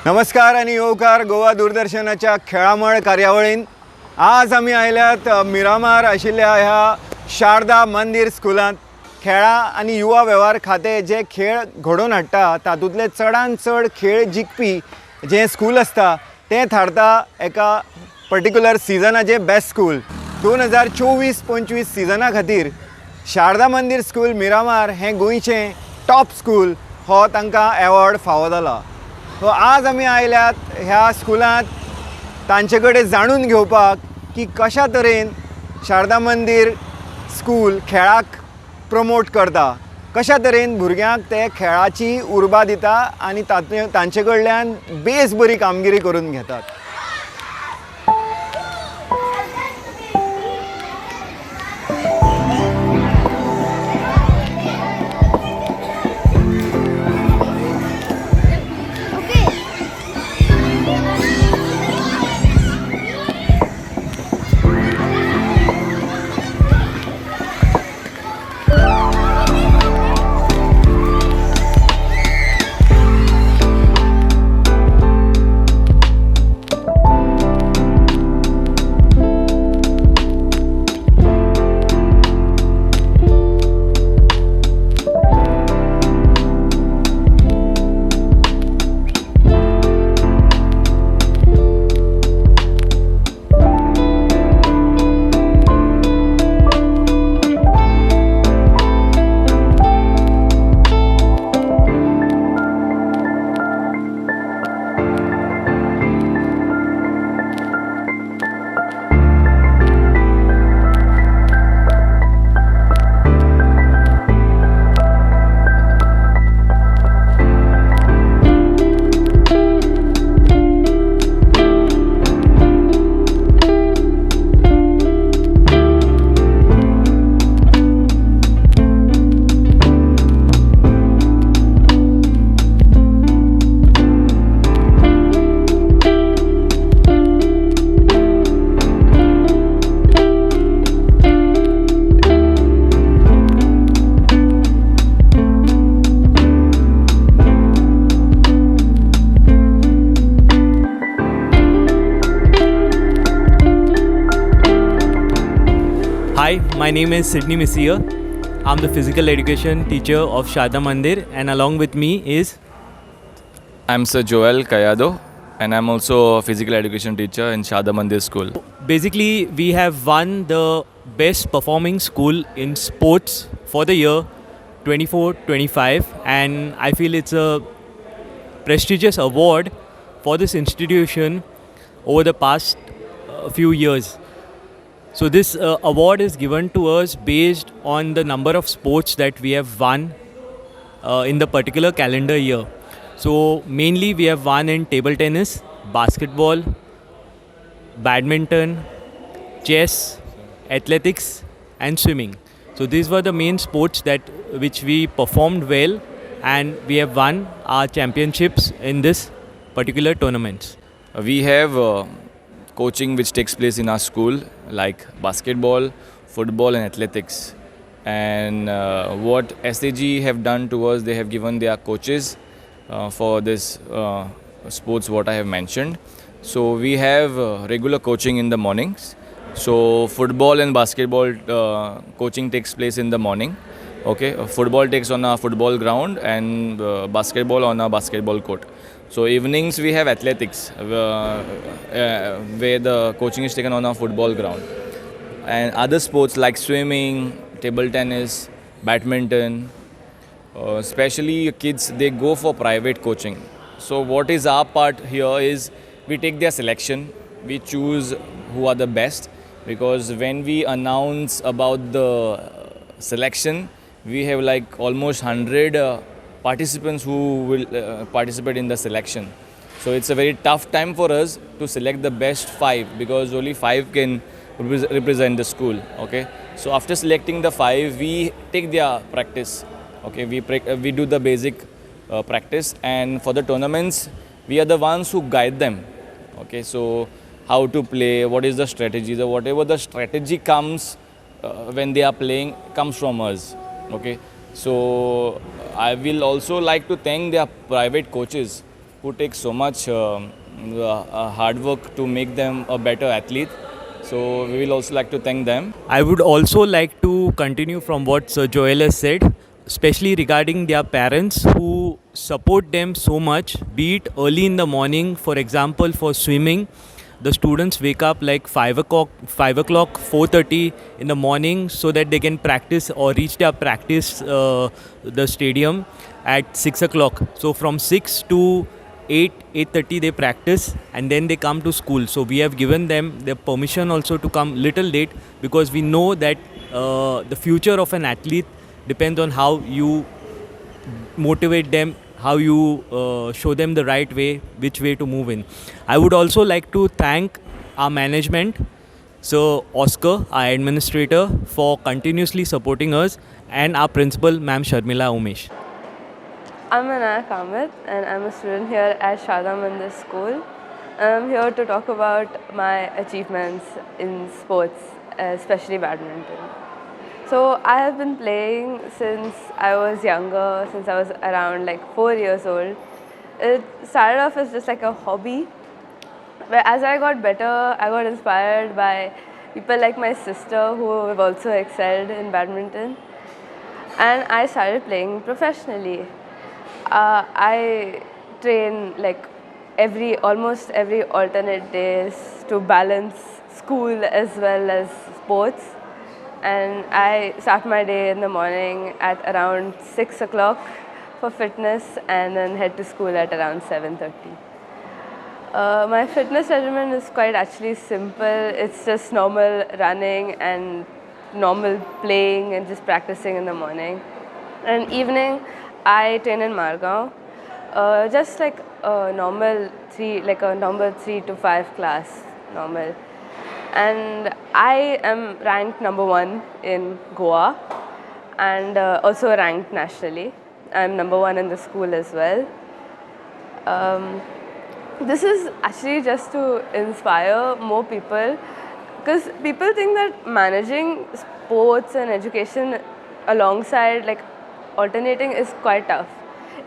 नमस्कार आणि येवकार गोवा दूरदर्शनाच्या खेळामळ कार्यावळीन आज आमी आयल्यात मिरामार आशिल्ल्या ह्या शारदा मंदिर स्कुलांत खेळा आनी युवा वेव्हार खाते जे खेळ घडोवन हाडटा तातूंतले चडांत चड खेळ जिखपी जे स्कूल आसता तें थारता एका पर्टिक्युलर सिजनाचे बेस्ट स्कूल 2024-25 सिजना खातीर शारदा मंदिर स्कूल मिरामार हें गोंयचें टॉप स्कूल हो तांकां एवॉर्ड फावो जाला. सो आज आमी आयल्यात ह्या स्कुलांत तांचे कडेन जाणून घेवपाक की कशा तरेन शारदा मंदिर स्कूल खेळाक प्रमोट करता, कशा तरेन भुरग्यांक ते खेळाची उर्बा दिता आनी तांचे कडल्यान बेस बरी कामगिरी करून घेतात. Hi, my name is Sydney Messier. I'm the physical education teacher of Shaarda Mandir, and along with me is I'm Sir Joel Cayado, and I'm also a physical education teacher in Shaarda Mandir School. basically we have won the best performing school in sports for the year 24-25, and I feel it's a prestigious award for this institution over the past few years. So this award is given to us based on the number of sports that we have won in the particular calendar year. So mainly we have won in table tennis, basketball, badminton, chess, athletics and swimming. So these were the main sports which we performed well, and we have won our championships in this particular tournaments. We have coaching which takes place in our school, like basketball, football and athletics. And what SAG have done to us, they have given their coaches for this sports what I have mentioned. So we have regular coaching in the mornings. So football and basketball coaching takes place in the morning. Okay, football takes on a football ground and basketball on a basketball court. So evenings we have athletics where the coaching is taken on a football ground. And other sports like swimming, table tennis, badminton, especially kids, they go for private coaching. So what is our part here is we take their selection, we choose who are the best, because when we announce about the selection, we have like almost 100 participants who will participate in the selection. So it's a very tough time for us to select the best 5, because only 5 can represent the school. Okay, so after selecting the 5, we take their practice. Okay, we do the basic practice, and for the tournaments we are the ones who guide them. Okay, so how to play, what is the strategy, whatever the strategy comes when they are playing comes from us. Okay, so I will also like to thank their private coaches who take so much hard work to make them a better athlete. So we will also like to thank them. I would also like to continue from what Sir Joel has said, especially regarding their parents who support them so much, be it early in the morning. For example, for swimming, the students wake up like 5 o'clock, 4:30 in the morning so that they can practice or reach their practice the stadium at 6 o'clock. So from 6 to 8:30 they practice and then they come to school. So we have given them the permission also to come little late, because we know that the future of an athlete depends on how you motivate them, how you show them the right way, which way to move in. I would also like to thank our management, so Oscar, our administrator, for continuously supporting us, and our principal, Ma'am Sharmila Umesh. I'm Anaya Kamath and I'm a student here at Sharda Mandir School. I'm here to talk about my achievements in sports, especially badminton. So I have been playing since I was younger, since I was around like 4 years old. It started off as just like a hobby, but as I got better, I got inspired by people like my sister who have also excelled in badminton, and I started playing professionally. I train like almost every alternate days to balance school as well as sports. And I start my day in the morning at around 6 o'clock for fitness and then head to school at around 7:30. My fitness regimen is quite actually simple. It's just normal running and normal playing and just practicing in the morning. And evening, I train in Margao, just like a normal number 3 to 5 class, normal. And I am ranked number 1 in Goa and also ranked nationally. I'm number 1 in the school as well. This is actually just to inspire more people, because people think that managing sports and education alongside like alternating is quite tough.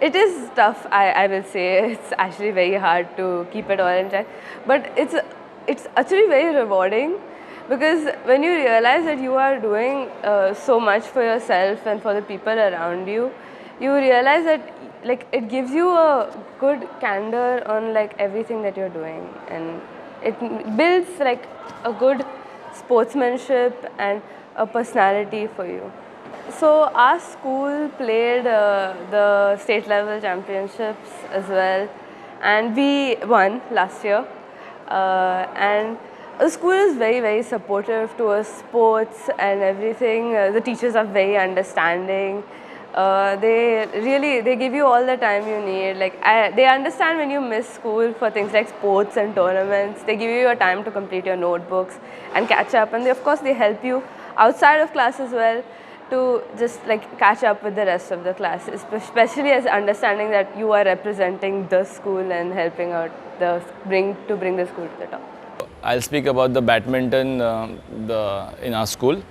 It is tough, I will say. It's actually very hard to keep it all in check, but it's actually very rewarding, because when you realize that you are doing so much for yourself and for the people around you, you realize that like it gives you a good candor on like everything that you're doing, and it builds like a good sportsmanship and a personality for you. So our school played the state level championships as well, and we won last year. And the school is very, very supportive towards sports and everything. The teachers are very understanding. They give you all the time you need. They understand when you miss school for things like sports and tournaments. They give you your time to complete your notebooks and catch up, and of course they help you outside of class as well to just like catch up with the rest of the class, especially as understanding that you are representing the school and helping out bring the school to the top. I'll speak about the badminton in our school.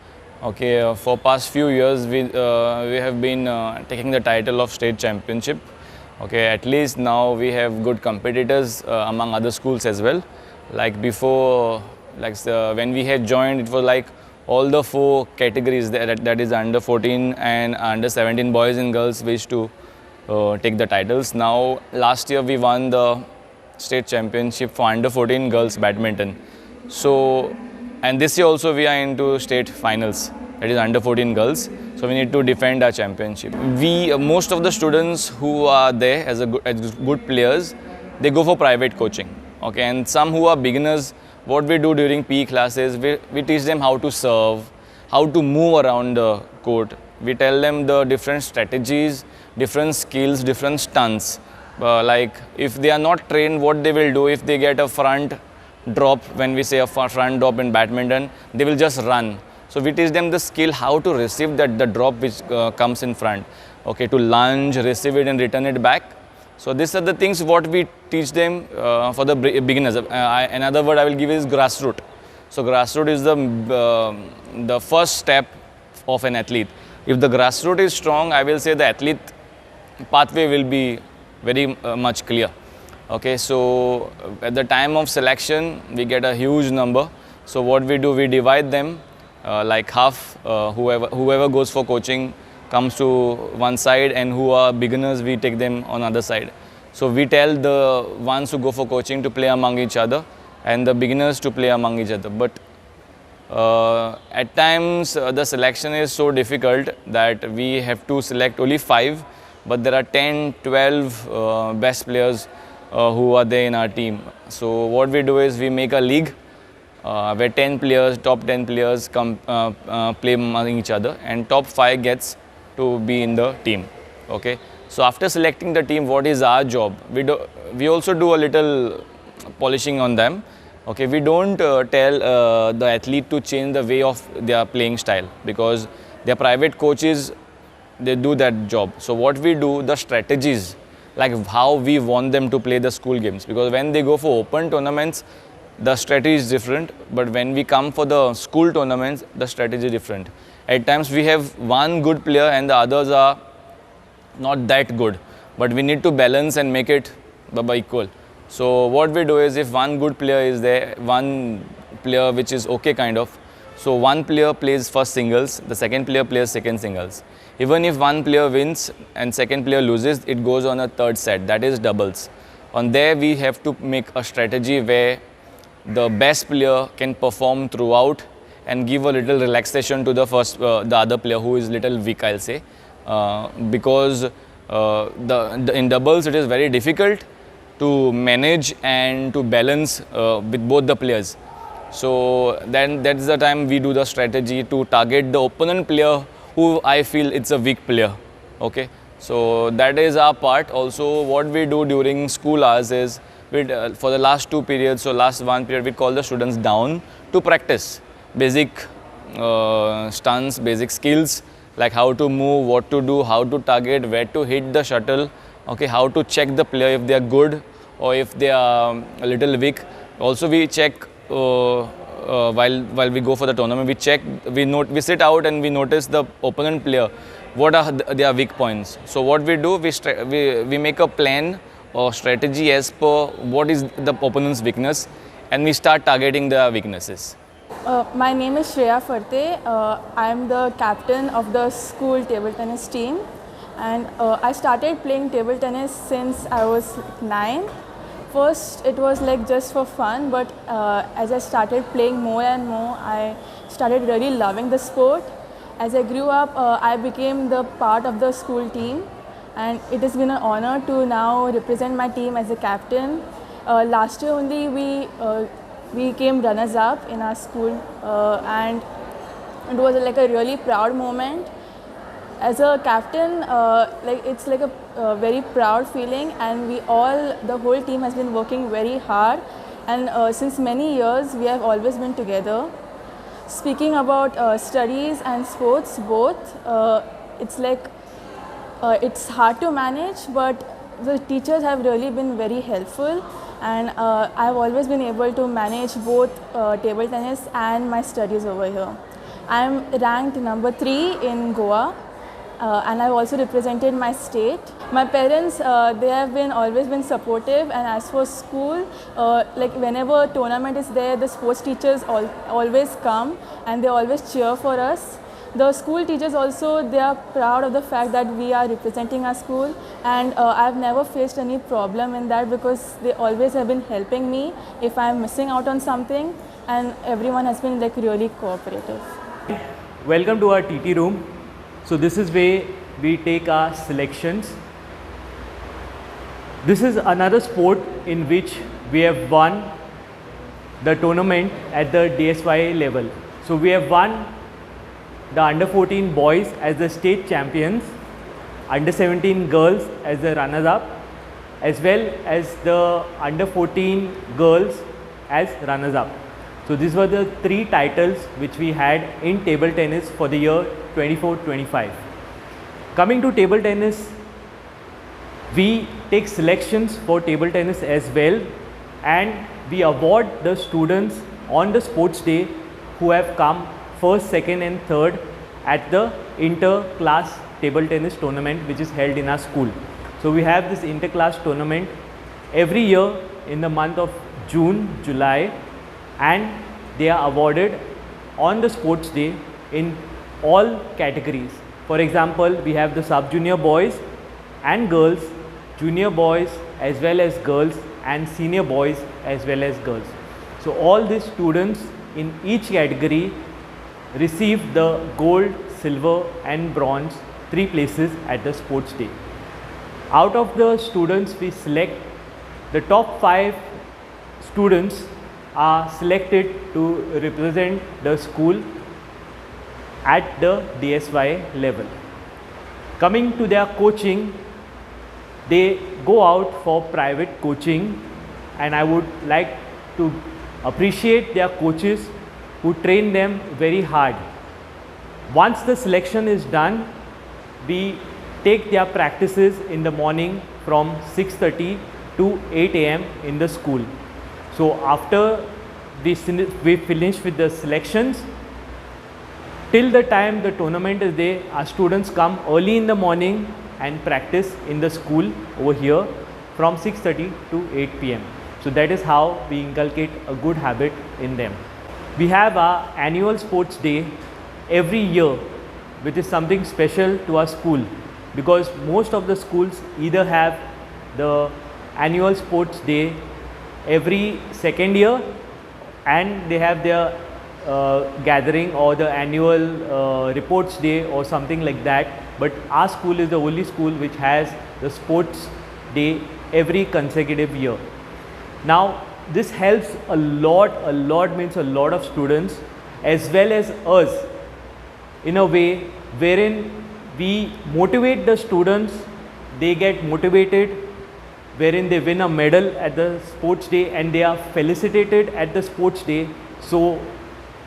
Okay, for past few years we have been taking the title of state championship. Okay, at least now we have good competitors among other schools as well. Like before, when we had joined, it was like all the 4 categories, that is under 14 and under 17 boys and girls, wish to take the titles. Now last year we won the state championship for under 14 girls badminton. So, and this year also we are into state finals, that is under 14 girls. So we need to defend our championship. Most of the students who are there as good players, they go for private coaching. Okay, and some who are beginners, what we do during PE classes, we teach them how to serve, how to move around the court. We tell them the different strategies, different skills, different stunts. Like if they are not trained, what they will do if they get a front drop, when we say a front drop in badminton, they will just run. So we teach them the skill how to receive the drop which comes in front. Okay, to lunge, receive it and return it back. So these are the things what we teach them for the beginners. Another word I will give is grassroots. So grassroots is the first step of an athlete. If the grassroots is strong, I will say the athlete pathway will be very much clear. Okay, so at the time of selection, we get a huge number. So what we do, we divide them like half. Whoever goes for coaching comes to one side, and who are beginners, we take them on other side. So we tell the ones who go for coaching to play among each other, and the beginners to play among each other. But at times the selection is so difficult that we have to select only 5, but there are 10, 12 best players who are there in our team. So what we do is we make a league where 10 players, top 10 players come play among each other, and top 5 gets to be in the team. Okay. So after selecting the team, what is our job? We also do a little polishing on them. Okay, we don't tell the athlete to change the way of their playing style, because their private coaches, they do that job. So what we do, the strategies, like how we want them to play the school games, because when they go for open tournaments, the strategy is different, but when we come for the school tournaments, the strategy is different. At times we have one good player and the others are not that good, but we need to balance and make it equal. So what we do is, if one good player is there, one player which is okay kind of, so one player plays first singles, the second player plays second singles. Even if one player wins and second player loses, it goes on a third set, that is doubles. On there we have to make a strategy where the best player can perform throughout and give a little relaxation to the other player who is little weak, I'll say, because in doubles it is very difficult to manage and to balance with both the players. So then that's the time we do the strategy to target the opponent player who I feel it's a weak player. Okay, so that is our part. Also what we do during school hours is, for the last 2 periods, so last 1 period, we call the students down to practice basic stunts, basic skills, like how to move, what to do, how to target, where to hit the shuttle, okay, how to check the player if they are good or if they are a little weak. Also we check while we go for the tournament, we sit out and we notice the opponent player, what are their weak points. So what we do, we make a plan or strategy as per what is the opponent's weakness, and we start targeting the weaknesses. My name is Shreya Farte. I am the captain of the school table tennis team, and I started playing table tennis since I was 9. First it was like just for fun, but as I started playing more and more, I started really loving the sport. As I grew up, I became the part of the school team, and it has been an honor to now represent my team as a captain. Last year only we came runners up in our school, and it was like a really proud moment. As a captain, it's like a very proud feeling, and the whole team has been working very hard, and since many years we have always been together. Speaking about studies and sports both, it's like it's hard to manage, but the teachers have really been very helpful, and I've always been able to manage both table tennis and my studies over here. I'm ranked number 3 in Goa, and I've also represented my state. My parents, they have always been supportive, and as for school, like whenever tournament is there, the sports teachers always come and they always cheer for us. The school teachers also, they are proud of the fact that we are representing our school, and I've never faced any problem in that, because they always have been helping me if I'm missing out on something, and everyone has been like really cooperative. Welcome to our TT room. So this is where we take our selections. This is another sport in which we have won the tournament at the DSY level. So we have won the under 14 boys as the state champions, under 17 girls as the runners up, as well as the under 14 girls as runners up. So these were the 3 titles which we had in table tennis for the year 24-25. Coming to table tennis, we take selections for table tennis as well, and we award the students on the sports day who have come first, second and third at the inter-class table tennis tournament which is held in our school. So we have this inter-class tournament every year in the month of June, July, and they are awarded on the sports day in all categories. For example, we have the sub-junior boys and girls, junior boys as well as girls, and senior boys as well as girls. So all these students in each category receive the gold, silver and bronze 3 places at the sports day. Out of the students we select, the top 5 students are selected to represent the school at the DSY level. Coming to their coaching, they go out for private coaching, and I would like to appreciate their coaches who train them very hard. Once the selection is done, we take their practices in the morning from 6:30 to 8 AM in the school. So after we finish with the selections, till the time the tournament is there, our students come early in the morning and practice in the school over here from 6:30 to 8 PM. So that is how we inculcate a good habit in them. We have our annual sports day every year, which is something special to our school, because most of the schools either have the annual sports day every second year and they have their gathering or the annual reports day or something like that, but our school is the only school which has the sports day every consecutive year. Now this helps a lot means a lot of students as well as us in a way wherein we motivate the students, they get motivated, wherein they win a medal at the sports day and they are felicitated at the sports day. So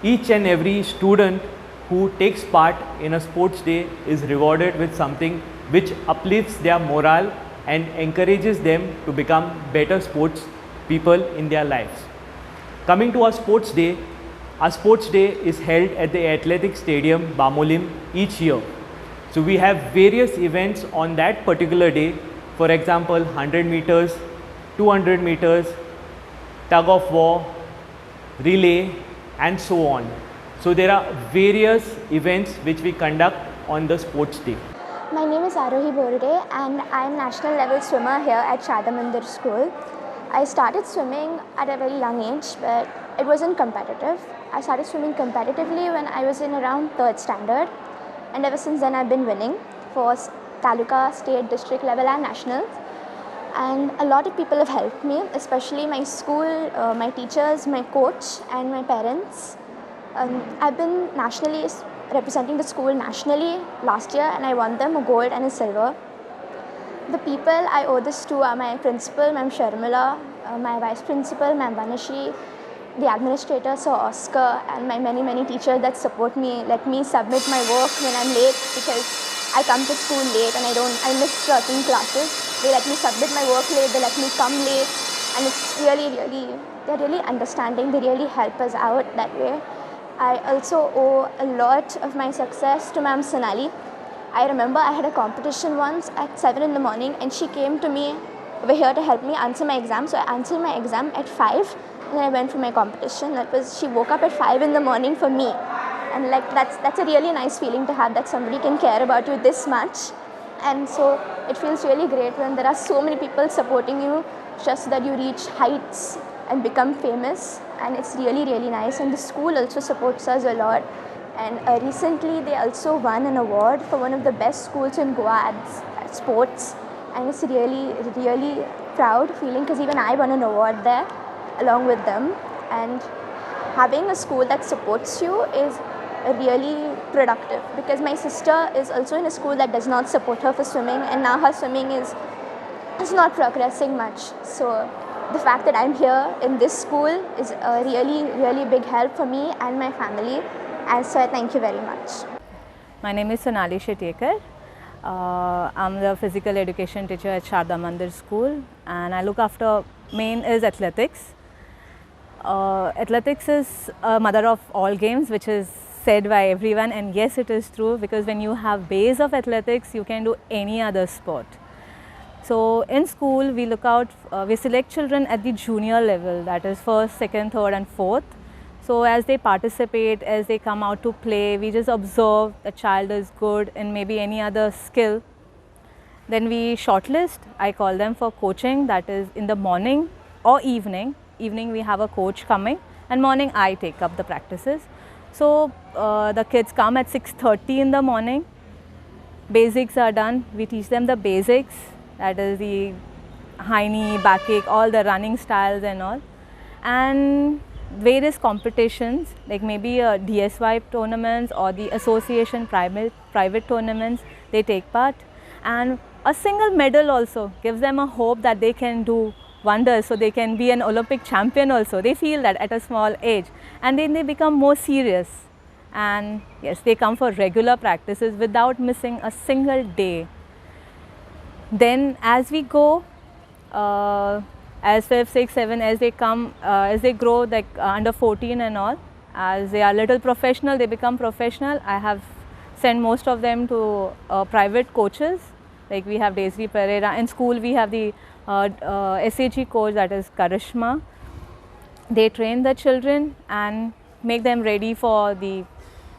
each and every student who takes part in a sports day is rewarded with something which uplifts their morale and encourages them to become better sports people in their lives. Coming to our sports day is held at the Athletic Stadium, Bamolim each year. So we have various events on that particular day. For example, 100 meters, 200 meters, tug of war, relay and so on. So there are various events which we conduct on the sports day. My name is Arohi Borde and I am national level swimmer here at Shadamandir School. I started swimming at a very young age, but it wasn't competitive. I started swimming competitively when I was in around 3rd standard, and ever since then I've been winning for Taluka, state, district level and nationals. And a lot of people have helped me, especially my school, my teachers, my coach and my parents. I've been nationally representing the school nationally last year and I won them a gold and a silver. The people I owe this to are my principal, Ma'am Sharmila, my vice principal, Ma'am Vanashi, the administrator, Sir Oscar, and my many teachers that support me, let me submit my work when I'm late, because I come to school late and I miss certain classes. They let me submit my work late, they let me come late, and it's they're really understanding, they really help us out that way. I also owe a lot of my success to Ma'am Sonali. I remember I had a competition once at 7 in the morning and she came to me over here to help me answer my exam. So I answered my exam at 5 and then I went for my competition. She woke up at 5 in the morning for me. And like that's a really nice feeling to have, that somebody can care about you this much. And so it feels really great when there are so many people supporting you just so that you reach heights and become famous. And it's really nice. And the school also supports us a lot. And recently they also won an award for one of the best schools in Goa at sports. And it's really proud feeling, because even I won an award there along with them. And having a school that supports you is really productive, because my sister is also in a school that does not support her for swimming, and now her swimming is not progressing much. So the fact that I'm here in this school is a really big help for me and my family. And so thank you very much. My name is Sonali Shetekar. I'm the physical education teacher at Sharda Mandir School, and I look after main is athletics. Athletics is a mother of all games, which is said by everyone, and yes, it is true, because when you have base of athletics, you can do any other sport. So in school, we look out, we select children at the junior level, that is first, second, third and fourth. So as they participate, as they come out to play, we just observe the child is good in maybe any other skill. Then we shortlist, I call them for coaching, that is in the morning or evening. Evening we have a coach coming and morning I take up the practices. So the kids come at 6:30 in the morning, basics are done, we teach them the basics, that is the high knee, back kick, all the running styles and all. And various competitions like maybe DSY tournaments or the association private tournaments, they take part. And a single medal also gives them a hope that they can do wonders, so they can be an Olympic champion also. They feel that at a small age, and then they become more serious. And yes, they come for regular practices without missing a single day. Then as we go, as 5, 6, 7, as they come, as they grow, like under 14 and all, as they are little professional, they become professional. I have sent most of them to private coaches, like we have Daisy Pereira. In school we have the SAG coach, that is Karishma. They train the children and make them ready for the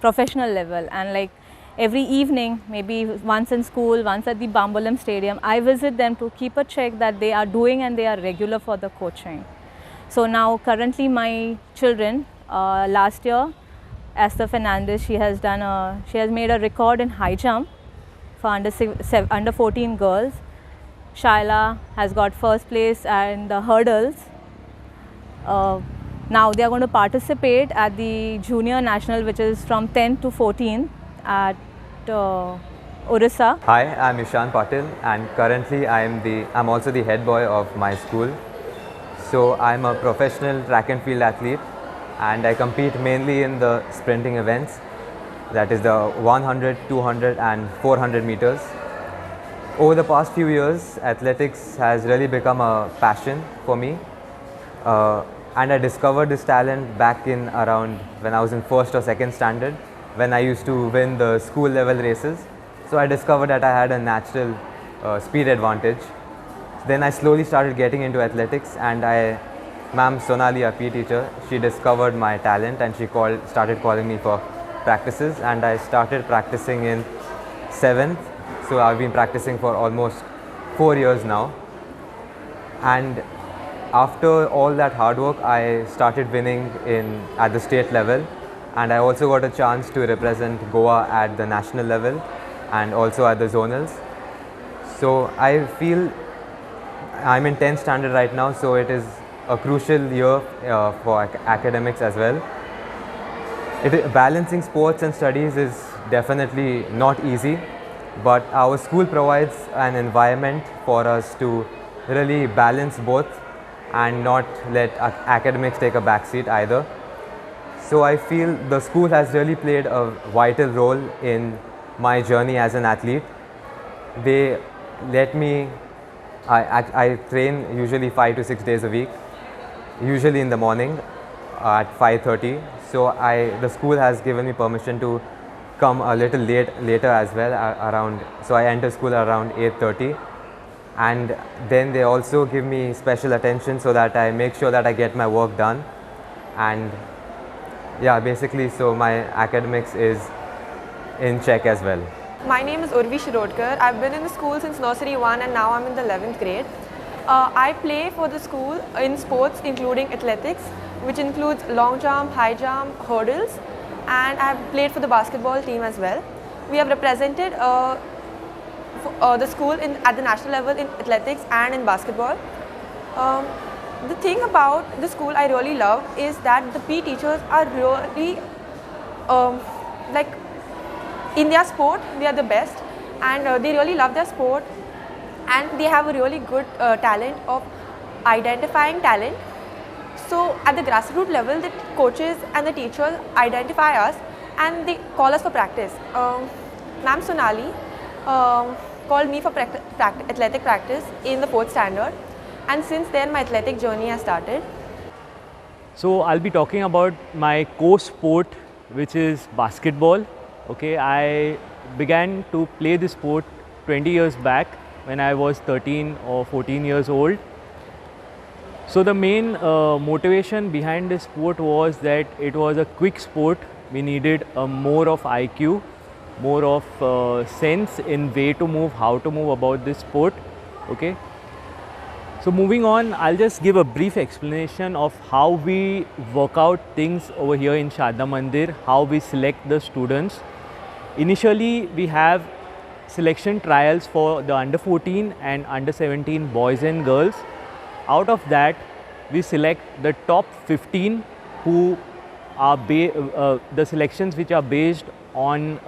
professional level. And like every evening, maybe once in school, once at the Bambolim Stadium, I visit them to keep a check that they are doing and they are regular for the coaching. So now currently my children, last year, Esther Fernandez, she has made a record in high jump for under 14 girls. Shaila has got first place in the hurdles. Now they are going to participate at the junior national, which is from 10 to 14 at Orissa. Hi, I'm Ishan Patil, and currently I'm also the head boy of my school. So I'm a professional track and field athlete, and I compete mainly in the sprinting events, that is the 100, 200 and 400 meters. Over the past few years, athletics has really become a passion for me. And I discovered this talent back in around when I was in first or second standard, when I used to win the school level races. So I discovered that I had a natural speed advantage. Then I slowly started getting into athletics, and Ma'am Sonali, our PE teacher, she discovered my talent and she started calling me for practices, and I started practicing in 7th. So I've been practicing for almost 4 years now. And after all that hard work, I started winning at the state level, and I also got a chance to represent Goa at the national level and also at the zonals. So I feel I'm in 10th standard right now, so it is a crucial year for academics as well. Balancing sports and studies is definitely not easy, but our school provides an environment for us to really balance both and not let academics take a backseat either. So I feel the school has really played a vital role in my journey as an athlete. They let me, I train usually 5 to 6 days a week, usually in the morning at 5:30. So the school has given me permission to come a little later as well, so I enter school around 8:30. And then they also give me special attention so that I make sure that I get my work done. And yeah, basically, so my academics is in check as well. My name is Urvi Shirodkar. I've been in the school since nursery 1 and now I'm in the 11th grade. I play for the school in sports including athletics, which includes long jump, high jump, hurdles, and I've played for the basketball team as well. We have represented the school at the national level in athletics and in basketball. The thing about the school I really love is that the PE teachers are really like in their sport, they are the best, and they really love their sport, and they have a really good talent of identifying talent. So at the grassroots level, the coaches and the teachers identify us and they call us for practice. Ma'am Sonali called me for athletic practice in the 4th standard, and since then my athletic journey has started. So I'll be talking about my core sport, which is basketball. Okay, I began to play this sport 20 years back when I was 13 or 14 years old. So the main motivation behind this sport was that it was a quick sport. We needed more of IQ, more of sense in way to move, how to move about this sport. Okay. So moving on, I'll just give a brief explanation of how we work out things over here in Sharda Mandir, how we select the students. Initially, we have selection trials for the under 14 and under 17 boys and girls. Out of that, we select the top 15 who are the selections which are based on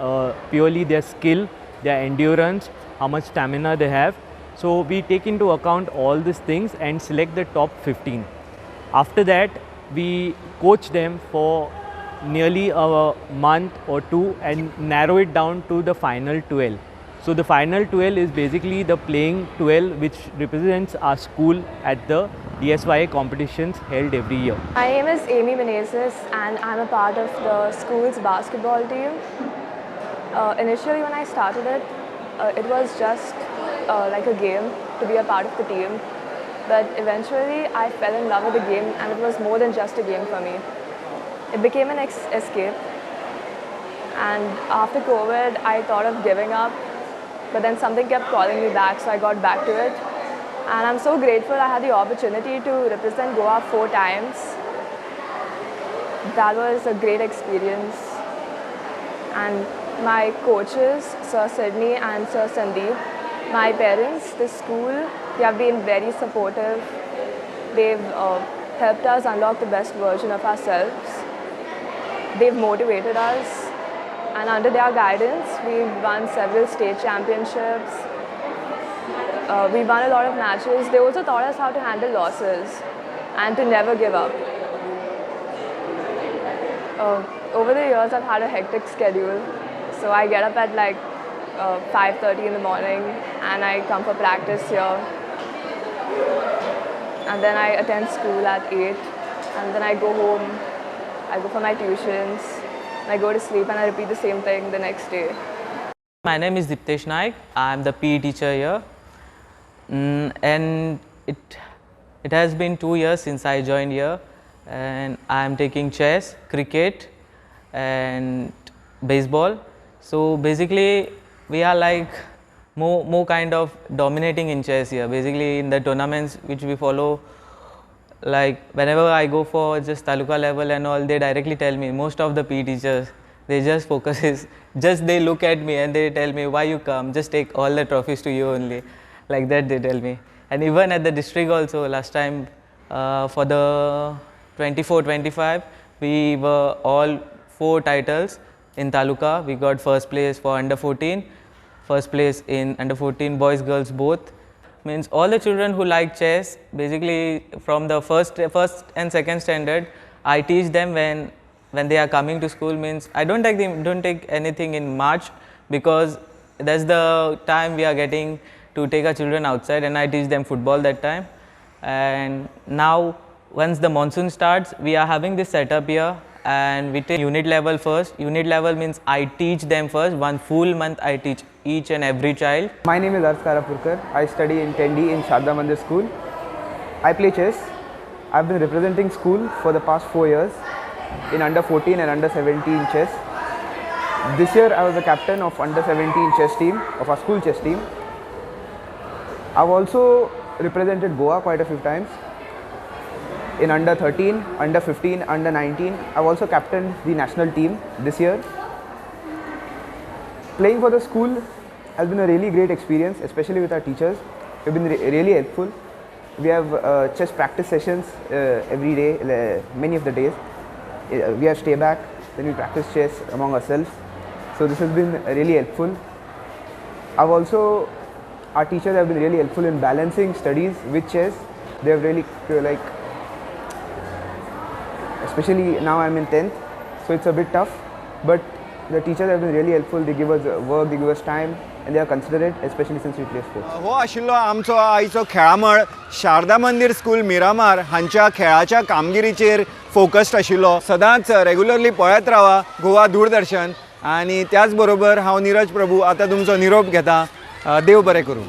purely their skill, their endurance, how much stamina they have. So we take into account all these things and select the top 15. After that, we coach them for nearly a month or two and narrow it down to the final 12. So the final 12 is basically the playing 12 which represents our school at the DSYA competitions held every year. My name is Amey and I'm a part of the school's basketball team. Initially when I started it, it was just like a game to be a part of the team. But eventually I fell in love with the game and it was more than just a game for me. It became an escape. And after COVID, I thought of giving up. But then something kept calling me back, so I got back to it. And I'm so grateful I had the opportunity to represent Goa 4 times. That was a great experience. And my coaches, Sir Sydney and Sir Sandeep, my parents, the school, they have been very supportive. They've helped us unlock the best version of ourselves. They've motivated us. And under their guidance, we've won several state championships. We won a lot of matches. They also taught us how to handle losses and to never give up. Over the years, I've had a hectic schedule. So I get up at like 5:30 in the morning and I come for practice here. And then I attend school at 8. And then I go home. I go for my tuitions. I go to sleep and I repeat the same thing the next day. My name is Diptesh Naik. I am the PE teacher here. And it has been 2 years since I joined here, and I am taking chess, cricket and baseball. So basically we are like more kind of dominating in chess here. Basically in the tournaments which we follow, like whenever I go for just taluka level and all, they directly tell me, most of the PE teachers, they just focuses, just they look at me and they tell me, why you come, just take all the trophies to you only, like that they tell me. And even at the district also, last time for the 24-25, we were all 4 titles in taluka. We got first place for under 14, first place in under 14 boys girls both. Means all the children who like chess, basically from the first and second standard, I teach them when they are coming to school. Means I don't take anything in March, because that's the time we are getting to take our children outside, and I teach them football that time. And now once the monsoon starts, we are having this setup here, and we take unit level first. Unit level means I teach them first. 1 full month I teach each and every child. My name is Karapurkar. I study in 10D in Sharda Mandir school. I play chess. I've been representing school for the past 4 years in under 14 and under 17 chess. This year I was the captain of under 17 chess team, of our school chess team. I've also represented Goa quite a few times in under 13, under 15, under 19. I've also captained the national team this year. Playing for the school has been a really great experience, especially with our teachers. They've been really helpful. We have chess practice sessions every day, many of the days. We have stay back, then we practice chess among ourselves. So this has been really helpful. Our teachers have been really helpful in balancing studies with chess. They have really especially now I'm in 10th, so it's a bit tough, but the teachers have been really helpful. They give us work, they give us time, and they are considerate, especially since we play sports. हो आशिल्लो आमचो आयचो खेळामळ शारदा मंदिर school Miramar हांच्या खेळाच्या कामगिरीचेर focused आशिल्लो. सदांच regularly पळयत रावा गोवा दूरदर्शन. आणि त्याच बरोबर हांव नीरज प्रभू आता तुमचो निरोप घेता. देव बरें करूं.